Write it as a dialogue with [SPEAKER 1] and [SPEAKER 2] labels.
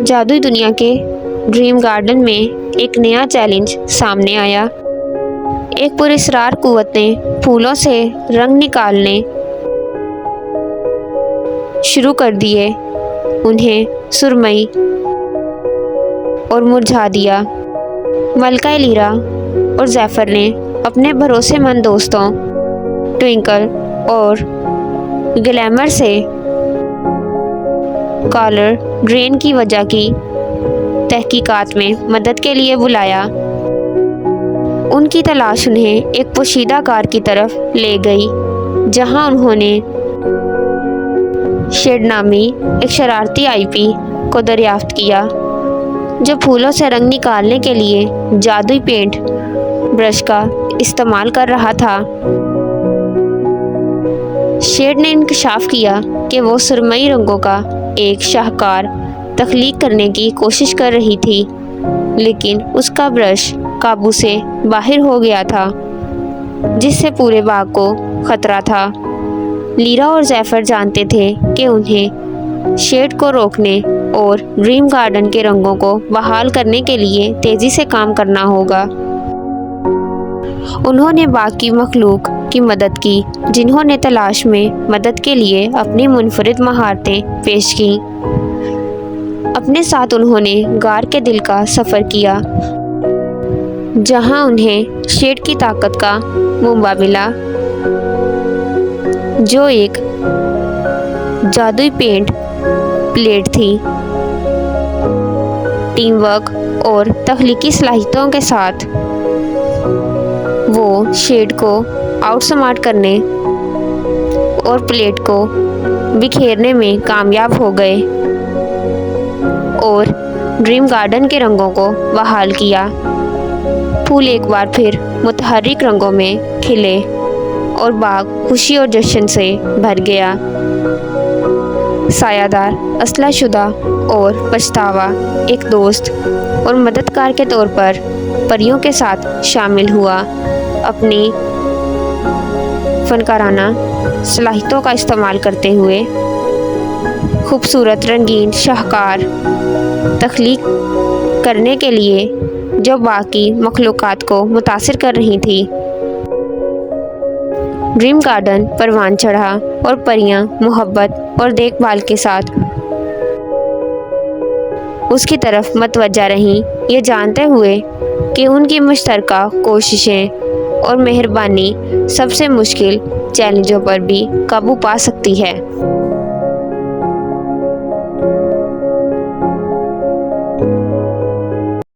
[SPEAKER 1] جادوئی دنیا کے dream garden میں ایک نیا چیلنج سامنے آیا۔ ایک پراسرار قوت نے پھولوں سے رنگ نکالنے شروع کر دیے، انہیں سرمئی اور مرجھا دیا۔ ملکہ لیرا اور زیفر نے اپنے بھروسے مند دوستوں ٹوئنکل اور گلیمر سے کالر ڈرین کی وجہ کی تحقیقات میں مدد کے لیے بلایا۔ ان کی تلاش انہیں ایک پوشیدہ غار کی طرف لے گئی، جہاں انہوں نے شیڈ نامی ایک شرارتی آئی پی کو دریافت کیا، جو پھولوں سے رنگ نکالنے کے لیے جادوئی پینٹ برش کا استعمال کر رہا تھا۔ شیڈ نے انکشاف کیا کہ وہ سرمئی رنگوں کا ایک شاہکار تخلیق کرنے کی کوشش کر رہی تھی، لیکن اس کا برش قابو سے باہر ہو گیا تھا، جس سے پورے باغ کو خطرہ تھا۔ لیرا اور زیفر جانتے تھے کہ انہیں شیڈ کو روکنے اور ڈریم گارڈن کے رنگوں کو بحال کرنے کے لیے تیزی سے کام کرنا ہوگا۔ انہوں نے باغ کی مخلوق کی مدد کی، جنہوں نے تلاش میں مدد کے لیے اپنی منفرد مہارتیں پیش کیں۔ اپنے ساتھ انہوں نے غار کے دل کا سفر کیا، جہاں انہیں شیڈ کی طاقت کا منبع ملا، جو ایک جادوئی پینٹ پلیٹ تھی۔ ٹیم ورک اور تخلیقی صلاحیتوں کے ساتھ وہ شیڈ کو آؤٹ سمارٹ کرنے اور پلیٹ کو بکھیرنے میں کامیاب ہو گئے اور ڈریم گارڈن کے رنگوں کو بحال کیا۔ پھول ایک بار پھر متحرک رنگوں میں کھلے اور باغ خوشی اور جشن سے بھر گیا۔ سایہ دار، اسلحہ شدہ اور پچھتاوا ایک دوست اور مددگار کے طور پر پریوں کے ساتھ شامل ہوا، اپنی فنکارانہ صلاحیتوں کا استعمال کرتے ہوئے خوبصورت رنگین شاہکار تخلیق کرنے کے لیے جو باقی مخلوقات کو متاثر کر رہی تھی۔ ڈریم گارڈن پروان چڑھا اور پریاں محبت اور دیکھ بھال کے ساتھ اس کی طرف متوجہ رہیں، یہ جانتے ہوئے کہ ان کی مشترکہ کوششیں اور مہربانی سب سے مشکل چیلنجوں پر بھی قابو پا سکتی ہے۔